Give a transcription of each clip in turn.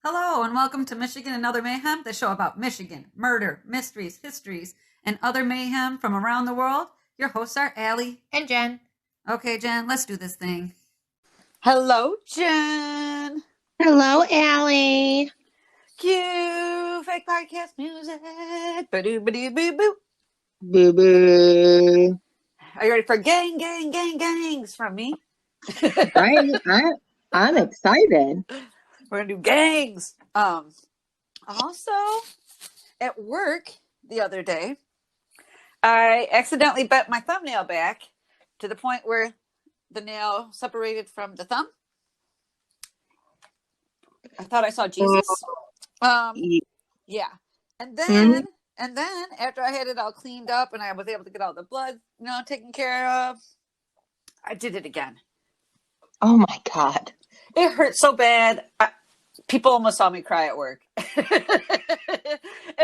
Hello, and welcome to Michigan and Other Mayhem, the show about Michigan, murder, mysteries, histories, and other mayhem from around the world. Your hosts are Allie and Jen. Okay, Jen, let's do this thing. Hello, Jen. Hello, Allie. Cue fake podcast music. Ba-doo, ba-doo, boo, boo. Boo boo. Are you ready for gangs from me? I'm excited. We're gonna do gangs. Also, at work the other day, I accidentally bent my thumbnail back to the point where the nail separated from the thumb. I thought I saw Jesus. Yeah. And then after I had it all cleaned up and I was able to get all the blood, taken care of, I did it again. Oh my God. It hurt so bad. People almost saw me cry at work. At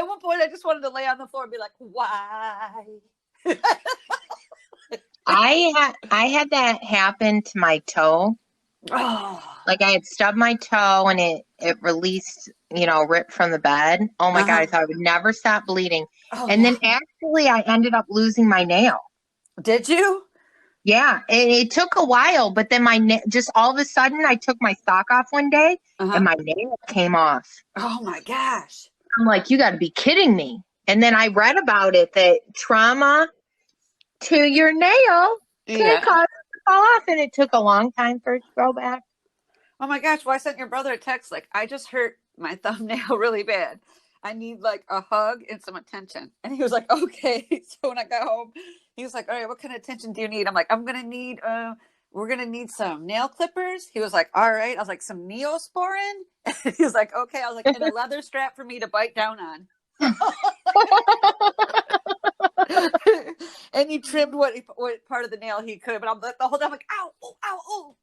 one point, I just wanted to lay on the floor and be like, why? I had that happen to my toe. Oh. Like I had stubbed my toe and it released, ripped from the bed. Oh my God, I thought it would never stop bleeding. Then actually I ended up losing my nail. Did you? Yeah, it took a while, but then just all of a sudden I took my sock off one day and my nail came off. Oh my gosh. I'm like, you got to be kidding me. And then I read about it that trauma to your nail can cause it to fall off, and it took a long time for it to grow back. Oh my gosh, well, I sent your brother a text like, I just hurt my thumbnail really bad. I need like a hug and some attention. And he was like, okay. So when I got home, he was like, all right, what kind of attention do you need? I'm like, we're going to need some nail clippers. He was like, all right. I was like, some Neosporin? He was like, okay. I was like, and a leather strap for me to bite down on. And he trimmed what part of the nail he could, but I'm like, the whole time, I'm like, ow, oh, ow, oh.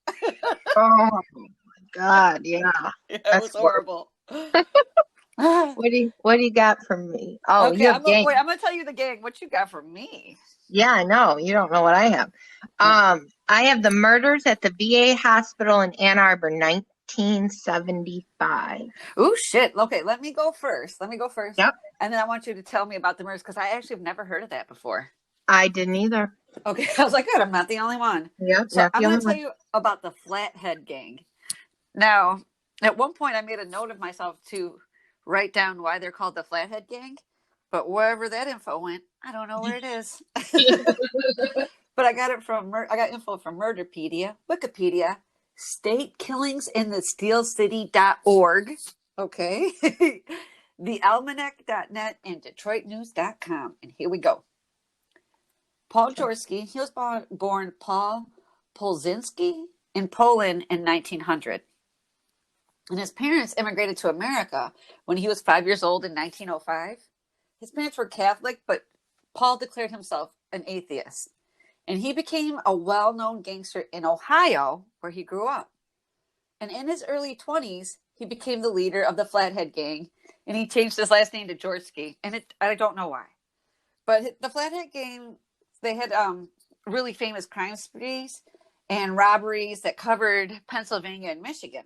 Oh my God, yeah. It was horrible. What do you got from me? Oh, okay, I'm gonna tell you the gang. What you got for me? Yeah, I know. You don't know what I have. I have the murders at the VA hospital in Ann Arbor, 1975. Oh shit. Okay, let me go first. Yep. And then I want you to tell me about the murders because I actually have never heard of that before. I didn't either. Okay, I was like, good. I'm not the only one. Yep. So I'm gonna tell you about the Flathead gang. Now, at one point, I made a note of myself to write down why they're called the Flathead gang, but wherever that info went, I don't know where it is. But I got info from Murderpedia, Wikipedia, statekillingsinthesteelcity.org, okay, thealmanac.net, and detroitnews.com. And here we go. Paul Jaworski, he was born Paul Polzinski in Poland in 1900. And his parents immigrated to America when he was 5 years old in 1905. His parents were Catholic, but Paul declared himself an atheist. And he became a well-known gangster in Ohio, where he grew up. And in his early 20s, he became the leader of the Flathead gang, and he changed his last name to Jaworski. And I don't know why. But the Flathead gang, they had really famous crime sprees and robberies that covered Pennsylvania and Michigan.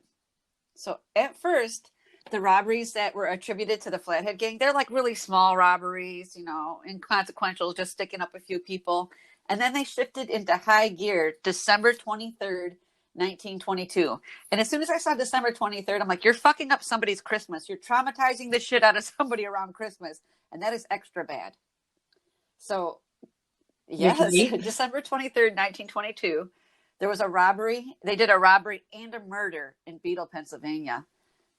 So at first, the robberies that were attributed to the Flathead gang, they're like really small robberies, inconsequential, just sticking up a few people. And then they shifted into high gear December 23rd, 1922. And as soon as I saw December 23rd, I'm like, you're fucking up somebody's Christmas. You're traumatizing the shit out of somebody around Christmas. And that is extra bad. So, yes, December 23rd, 1922. There was a robbery. They did a robbery and a murder in Beetle, Pennsylvania.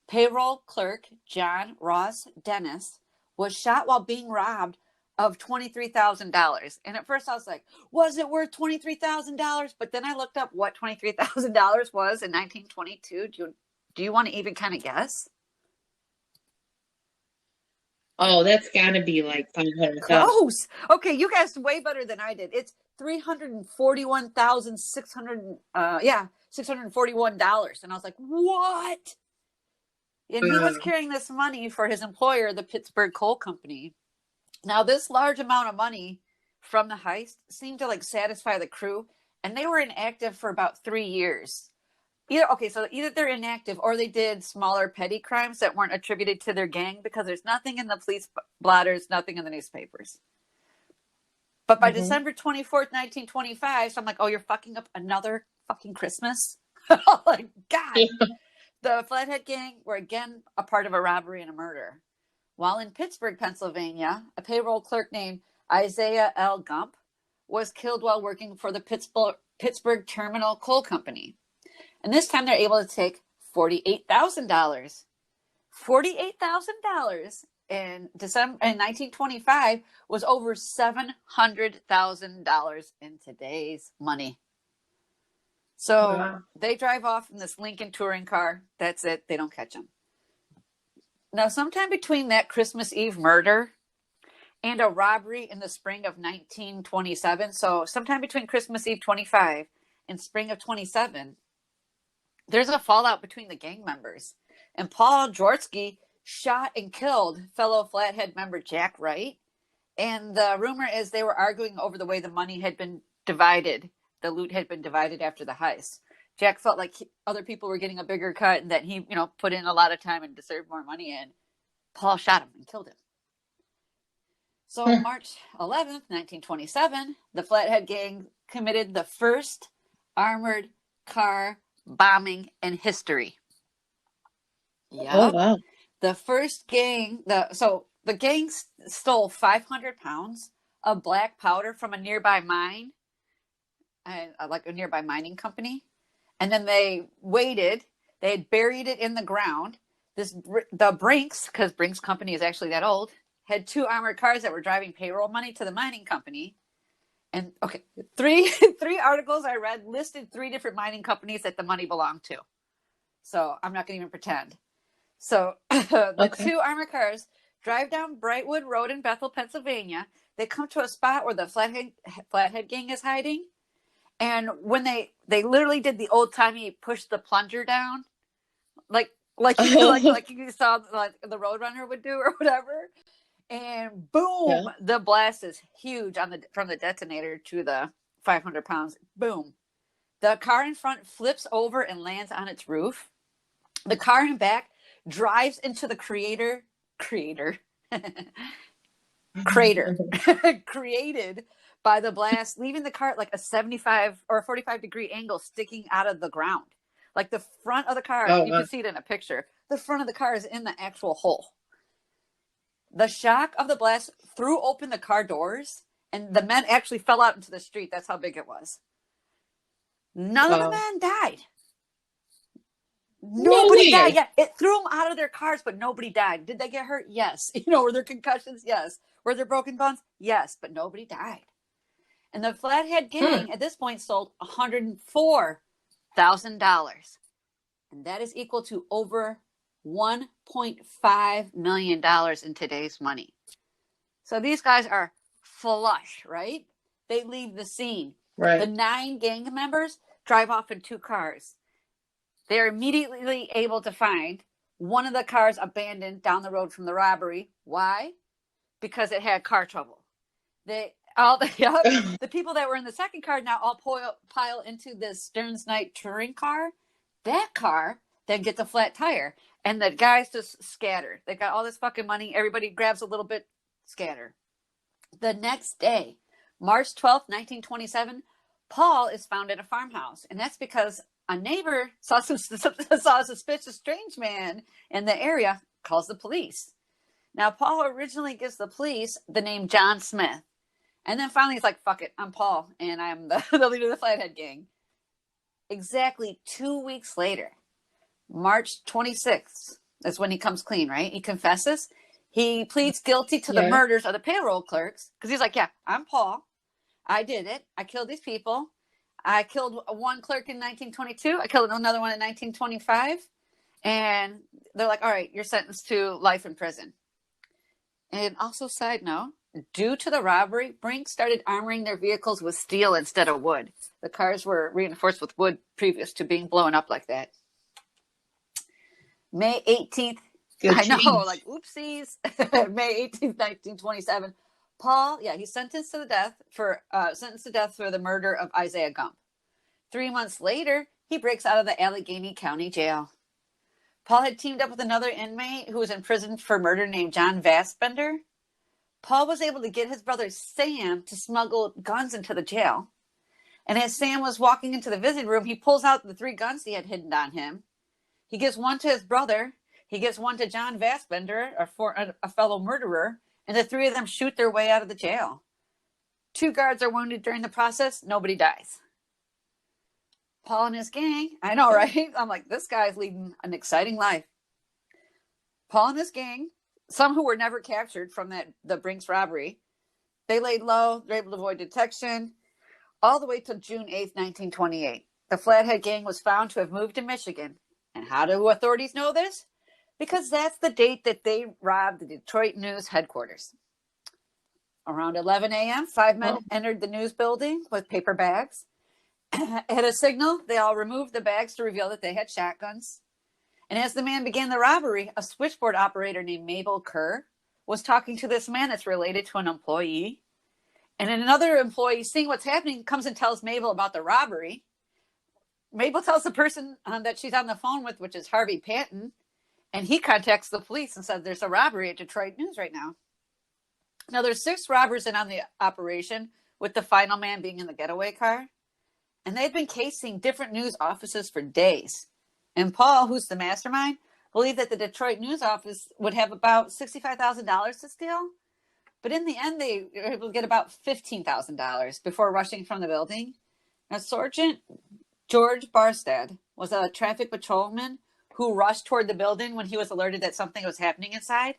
Payroll clerk John Ross Dennis was shot while being robbed of $23,000. And at first I was like, was it worth $23,000? But then I looked up what $23,000 was in 1922. Do you want to even kind of guess? Oh, that's got to be like 500. Close. Okay, you guessed way better than I did. It's $641,000. And I was like, what? And he was carrying this money for his employer, the Pittsburgh Coal Company. Now, this large amount of money from the heist seemed to satisfy the crew, and they were inactive for about 3 years. either they're inactive or they did smaller petty crimes that weren't attributed to their gang, because there's nothing in the police blotters, nothing in the newspapers. But by December 24th, 1925, so I'm like, oh, you're fucking up another fucking Christmas? Like, God. The Flathead gang were again a part of a robbery and a murder. While in Pittsburgh, Pennsylvania, a payroll clerk named Isaiah L. Gump was killed while working for the Pittsburgh Terminal Coal Company. And this time they're able to take $48,000. $48,000 in December in 1925 was over $700,000 in today's money. So they drive off in this Lincoln touring car. That's it. They don't catch them. Now, sometime between that Christmas Eve murder and a robbery in the spring of 1927, so sometime between Christmas Eve 25 and spring of 27, there's a fallout between the gang members. And Paul Jaworski shot and killed fellow Flathead member Jack Wright. And the rumor is they were arguing over the way the money had been divided. The loot had been divided after the heist. Jack felt like other people were getting a bigger cut and that he, put in a lot of time and deserved more money. And Paul shot him and killed him. So March 11th, 1927, the Flathead gang committed the first armored car bombing in history. Yeah. Oh, wow. The first gang, the gang stole 500 pounds of black powder from a nearby mine, like a nearby mining company. And then they waited. They had buried it in the ground. The Brinks, because Brinks Company is actually that old, had 2 armored cars that were driving payroll money to the mining company. And three articles I read listed 3 different mining companies that the money belonged to. So I'm not going to even pretend. So the 2 armored cars drive down Brightwood Road in Bethel, Pennsylvania. They come to a spot where the Flathead gang is hiding. And when they literally did the old timey push the plunger down, like you saw like the Roadrunner would do or whatever. And boom, the blast is huge from the detonator to the 500 pounds. Boom. The car in front flips over and lands on its roof. The car in back drives into the crater created by the blast, leaving the car at like a 75 or 45 degree angle sticking out of the ground. Like the front of the car, you can see it in a picture. The front of the car is in the actual hole. The shock of the blast threw open the car doors, and the men actually fell out into the street. That's how big it was. None of the men died. Nobody died. Yeah, it threw them out of their cars, but nobody died. Did they get hurt? Yes. Were there concussions? Yes. Were there broken bones? Yes, but nobody died. And the Flathead gang at this point sold $104,000. And that is equal to over $1.5 million in today's money. So these guys are flush, right? They leave the scene. Right. The 9 gang members drive off in 2 cars. They're immediately able to find one of the cars abandoned down the road from the robbery. Why? Because it had car trouble. The people that were in the second car now all pile into this Stearns Knight touring car. That car then gets a flat tire. And the guys just scatter. They got all this fucking money. Everybody grabs a little bit, scatter. The next day, March 12th, 1927, Paul is found at a farmhouse. And that's because a neighbor saw a suspicious strange man in the area, calls the police. Now, Paul originally gives the police the name John Smith. And then finally he's like, fuck it, I'm Paul, and I'm the leader of the Flathead gang. Exactly 2 weeks later, March 26th, that's when he comes clean, right? He confesses. He pleads guilty to the murders of the payroll clerks. Because he's like, yeah, I'm Paul. I did it. I killed these people. I killed one clerk in 1922. I killed another one in 1925. And they're like, all right, you're sentenced to life in prison. And also, side note, due to the robbery, Brink started armoring their vehicles with steel instead of wood. The cars were reinforced with wood previous to being blown up like that. May 18th. I know, like, oopsies. May 18th, 1927. Paul, he's sentenced to death for the murder of Isaiah Gump. 3 months later, he breaks out of the Allegheny County Jail. Paul had teamed up with another inmate who was in prison for murder named John Vassbender. Paul was able to get his brother Sam to smuggle guns into the jail. And as Sam was walking into the visiting room, he pulls out the 3 guns he had hidden on him. He gives one to his brother. He gives one to John Vassbender, a fellow murderer, and the 3 of them shoot their way out of the jail. 2 guards are wounded during the process. Nobody dies. Paul and his gang, I know, right? I'm like, this guy's leading an exciting life. Paul and his gang, some who were never captured from the Brinks robbery, they laid low. They're able to avoid detection all the way till June 8th, 1928. The Flathead gang was found to have moved to Michigan. And how do authorities know this? Because that's the date that they robbed the Detroit News headquarters. Around 11 a.m., 5 men entered the news building with paper bags. At a signal, they all removed the bags to reveal that they had shotguns. And as the man began the robbery, a switchboard operator named Mabel Kerr was talking to this man that's related to an employee. And then another employee, seeing what's happening, comes and tells Mabel about the robbery. Mabel tells the person that she's on the phone with, which is Harvey Panton, and he contacts the police and says there's a robbery at Detroit News right now. Now, there's 6 robbers in on the operation, with the final man being in the getaway car. And they'd been casing different news offices for days. And Paul, who's the mastermind, believed that the Detroit News office would have about $65,000 to steal. But in the end, they were able to get about $15,000 before rushing from the building. Now, Sergeant George Barstad was a traffic patrolman who rushed toward the building when he was alerted that something was happening inside.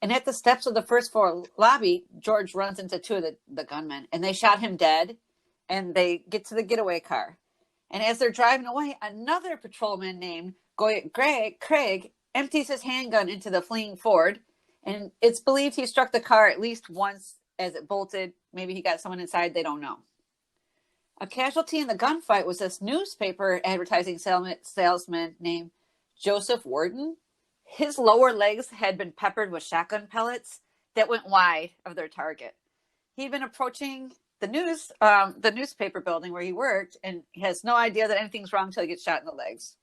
And at the steps of the first floor lobby, George runs into 2 of the gunmen, and they shot him dead. And they get to the getaway car. And as they're driving away, another patrolman named Craig empties his handgun into the fleeing Ford. And it's believed he struck the car at least once as it bolted. Maybe he got someone inside. They don't know. A casualty in the gunfight was this newspaper advertising salesman named Joseph Worden. His lower legs had been peppered with shotgun pellets that went wide of their target. He'd been approaching the newspaper building where he worked, and he has no idea that anything's wrong until he gets shot in the legs.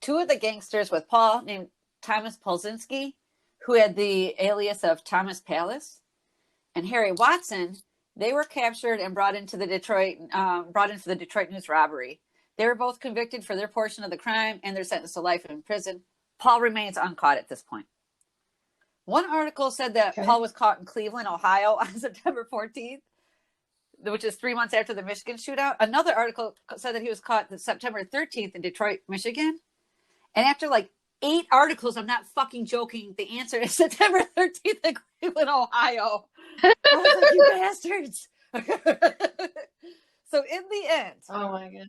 2 of the gangsters with Paul, named Thomas Polzinski, who had the alias of Thomas Palace, and Harry Watson, they were captured and brought into the Detroit News robbery. They were both convicted for their portion of the crime, and they're sentenced to life in prison. Paul remains uncaught at this point. One article said that Paul was caught in Cleveland, Ohio on September 14th, which is 3 months after the Michigan shootout. Another article said that he was caught September 13th in Detroit, Michigan. And after like 8 articles, I'm not fucking joking, the answer is September 13th in Cleveland, Ohio. I was like, you bastards. So in the end, oh my God,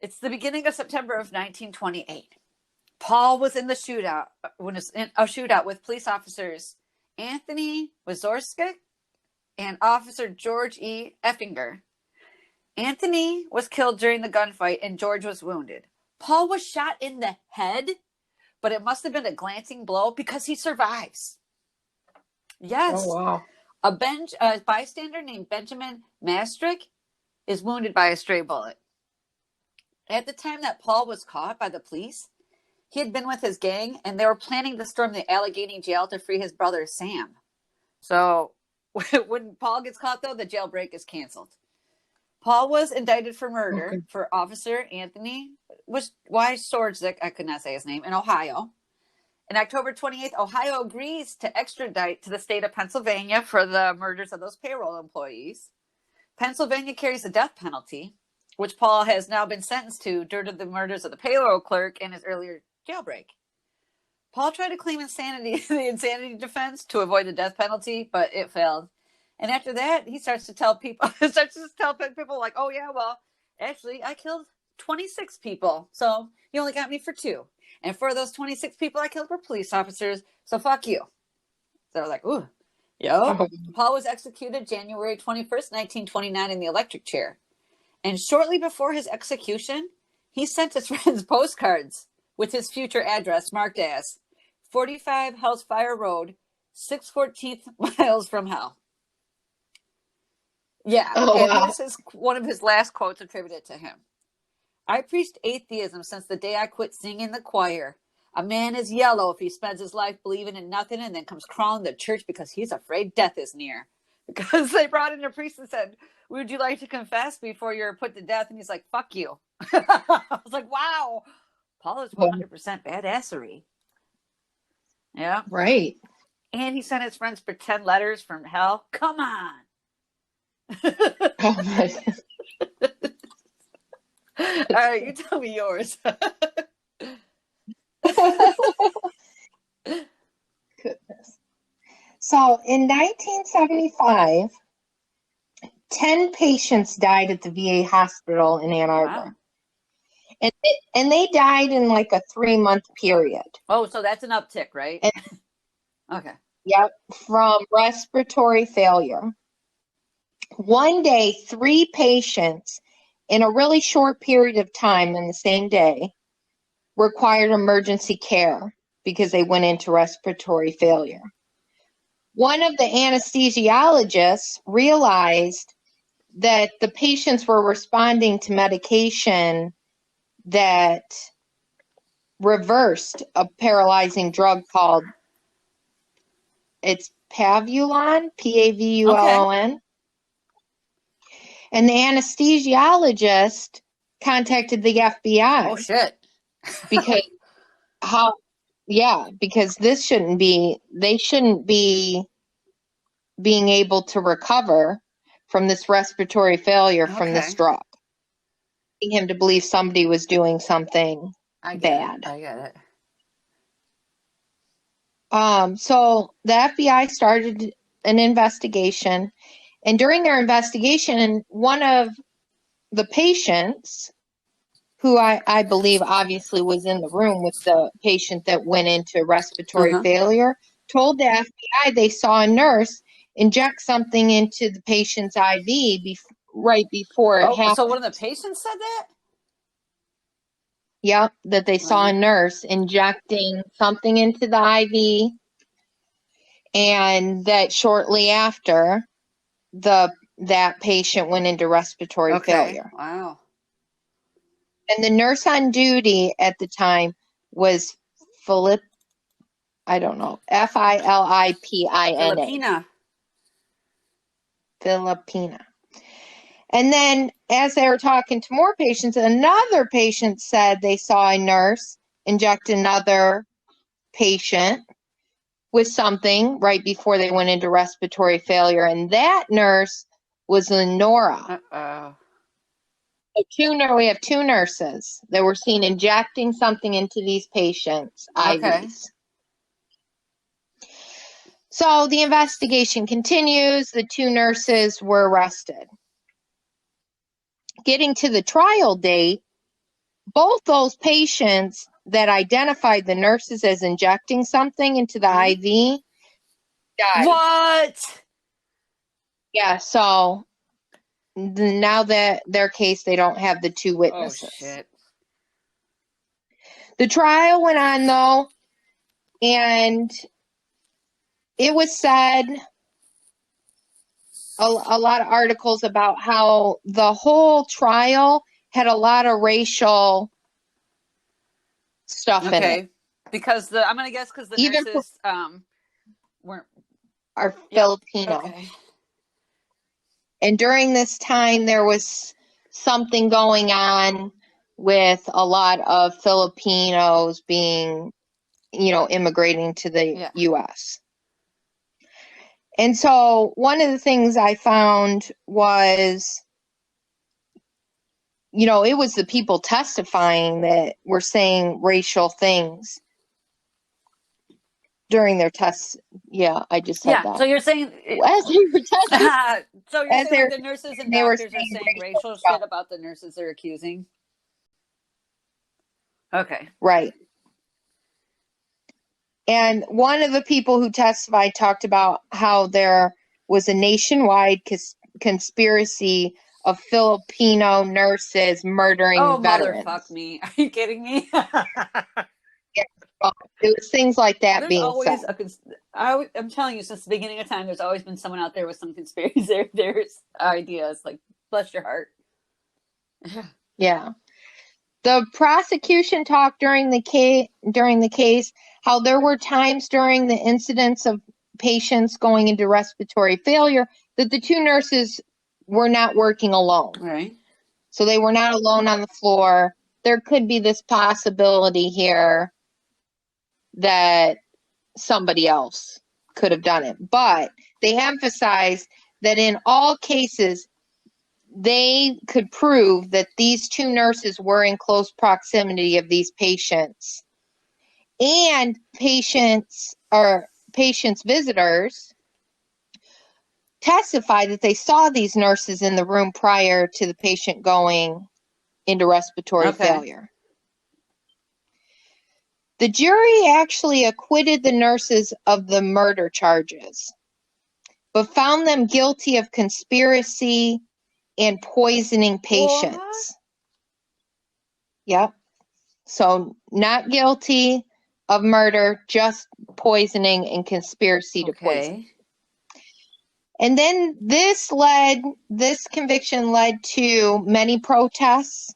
it's the beginning of September of 1928. Paul was in the shootout with police officers Anthony Wazorska and Officer George E. Effinger. Anthony was killed during the gunfight and George was wounded. Paul was shot in the head, but it must have been a glancing blow because he survives. Yes. oh wow, A bystander named Benjamin Mastrick is wounded by a stray bullet. At the time that Paul was caught by the police, he had been with his gang, and they were planning to storm the Allegheny jail to free his brother, Sam. So when Paul gets caught, though, the jailbreak is canceled. Paul was indicted for murder for Officer Anthony Wojciechowski, I could not say his name, in Ohio. In October 28th, Ohio agrees to extradite to the state of Pennsylvania for the murders of those payroll employees. Pennsylvania carries the death penalty, which Paul has now been sentenced to due to the murders of the payroll clerk and his earlier jailbreak. Paul tried to claim the insanity defense to avoid the death penalty, but it failed. And after that, he starts to tell people, like, oh yeah, well, actually, I killed 26 people, so you only got me for 2. And for those 26 people I killed were police officers, so fuck you. So like, ooh, yo. Paul was executed January 21st, 1929 in the electric chair. And shortly before his execution, he sent his friends postcards with his future address marked as 45 Hell's Fire Road, 614th miles from hell. Yeah, and this is one of his last quotes attributed to him. I preached atheism since the day I quit singing in the choir. A man is yellow if he spends his life believing in nothing and then comes crawling to church because he's afraid death is near. Because they brought in a priest and said, would you like to confess before you're put to death? And he's like, fuck you. I was like, wow. Paul is 100% badassery. Yeah. Right. And he sent his friends pretend letters from hell. Come on. Oh my God. All right, you tell me yours. Goodness. So in 1975, 10 patients died at the VA hospital in Ann Arbor. Wow. And they died in like a 3-month period. Oh, so that's an uptick, right? Okay. Yep, from respiratory failure. One day, 3 patients in a really short period of time in the same day required emergency care because they went into respiratory failure. One of the anesthesiologists realized that the patients were responding to medication that reversed a paralyzing drug called, it's Pavulon, Pavulon. Okay. And the anesthesiologist contacted the FBI. Oh, shit. Because this shouldn't be, they shouldn't be being able to recover from this respiratory failure from this drug. Him to believe somebody was doing something bad. I get it. So the FBI started an investigation, and during their investigation, one of the patients, who I believe obviously was in the room with the patient that went into respiratory failure, told the FBI they saw a nurse inject something into the patient's IV right before it happened. So one of the patients said that? Yep, that they saw a nurse injecting something into the IV, and that shortly after, that patient went into respiratory failure. Wow. And the nurse on duty at the time was Filipina. Filipina. And then as they were talking to more patients, another patient said they saw a nurse inject another patient with something right before they went into respiratory failure. And that nurse was Lenora. Uh-oh. We have 2 nurses that were seen injecting something into these patients' IVs. So the investigation continues. The 2 nurses were arrested. Getting to the trial date, both those patients that identified the nurses as injecting something into the IV died. What? Yeah, so now that their case, they don't have the 2 witnesses. Oh, shit. The trial went on, though, and it was said, a lot of articles about how the whole trial had a lot of racial stuff in it. Because I'm going to guess because the nurses are Filipino. Okay. And during this time, there was something going on with a lot of Filipinos being, immigrating to the U.S. And so one of the things I found was, it was the people testifying that were saying racial things during their tests. Yeah, I just said that. So you're saying as they were testing, so you're saying the nurses and doctors are saying racial shit about the nurses they're accusing? Okay. Right. And one of the people who testified talked about how there was a nationwide conspiracy of Filipino nurses murdering veterans. Oh, motherfuck me. Are you kidding me? It was things like that there's being always said. I'm telling you, since the beginning of time, there's always been someone out there with some conspiracy. There's ideas. Like, bless your heart. Yeah. The prosecution talked during the case how there were times during the incidents of patients going into respiratory failure that the two nurses were not working alone. Right. So they were not alone on the floor. There could be this possibility here that somebody else could have done it. But they emphasized that in all cases, they could prove that these two nurses were in close proximity of these patients. And patients visitors testified that they saw these nurses in the room prior to the patient going into respiratory failure. The jury actually acquitted the nurses of the murder charges, but found them guilty of conspiracy and poisoning patients. What? Yep. So not guilty of murder, just poisoning and conspiracy to poison. And then this conviction led to many protests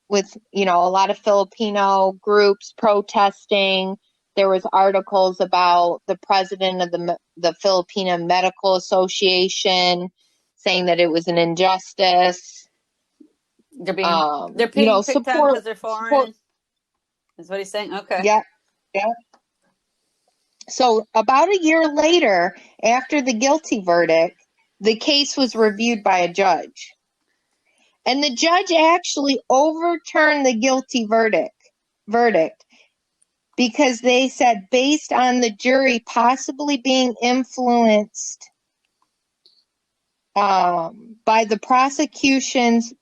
with, a lot of Filipino groups protesting. There was articles about the president of the Filipino Medical Association saying that it was an injustice. They're being picked on because they're foreign. Is what he's saying. Okay. Yeah. So about a year later, after the guilty verdict, the case was reviewed by a judge. And the judge actually overturned the guilty verdict because they said, based on the jury possibly being influenced by the prosecution's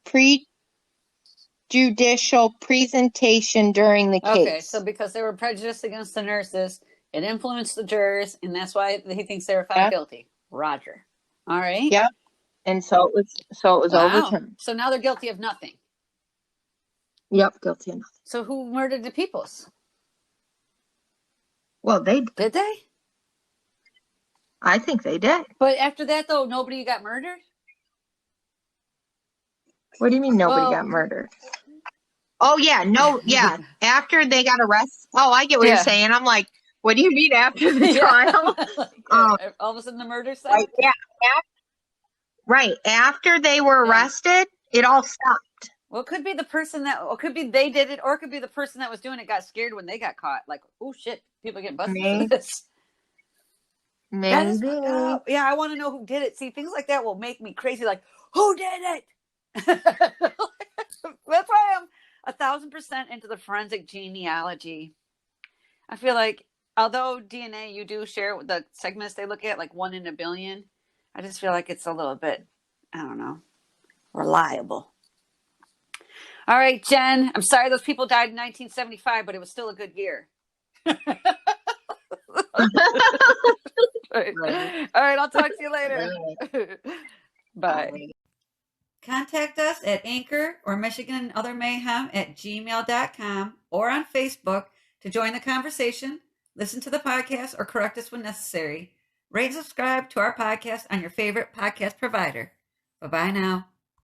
prejudicial presentation during the case. Okay, so because they were prejudiced against the nurses, it influenced the jurors, and that's why he thinks they were found guilty. Roger. All right. Yep. And so it was overturned. So now they're guilty of nothing. Yep, guilty of nothing. So who murdered the Peoples? Well, they did. Did they? I think they did. But after that, though, nobody got murdered? What do you mean nobody got murdered? Oh, yeah. No, yeah. After they got arrested. Oh, I get what you're saying. I'm like, what do you mean after the trial? All of a sudden the murder side? Right. After they were arrested, it all stopped. Well, it could be the person could be they did it, or it could be the person that was doing it got scared when they got caught. Like, oh shit, people get busted for this. Maybe. Yeah, I want to know who did it. See, things like that will make me crazy. Like, who did it? That's why I'm 1,000% into the forensic genealogy. I feel like, although DNA, you do share the segments they look at, like 1 in a billion. I just feel like it's a little bit, I don't know, reliable. All right, Jen, I'm sorry those people died in 1975, but it was still a good year. Right. All right, I'll talk to you later. Bye. Contact us at Anchor or Michigan and Other Mayhem at gmail.com or on Facebook to join the conversation, listen to the podcast, or correct us when necessary. Rate and subscribe to our podcast on your favorite podcast provider. Bye-bye now.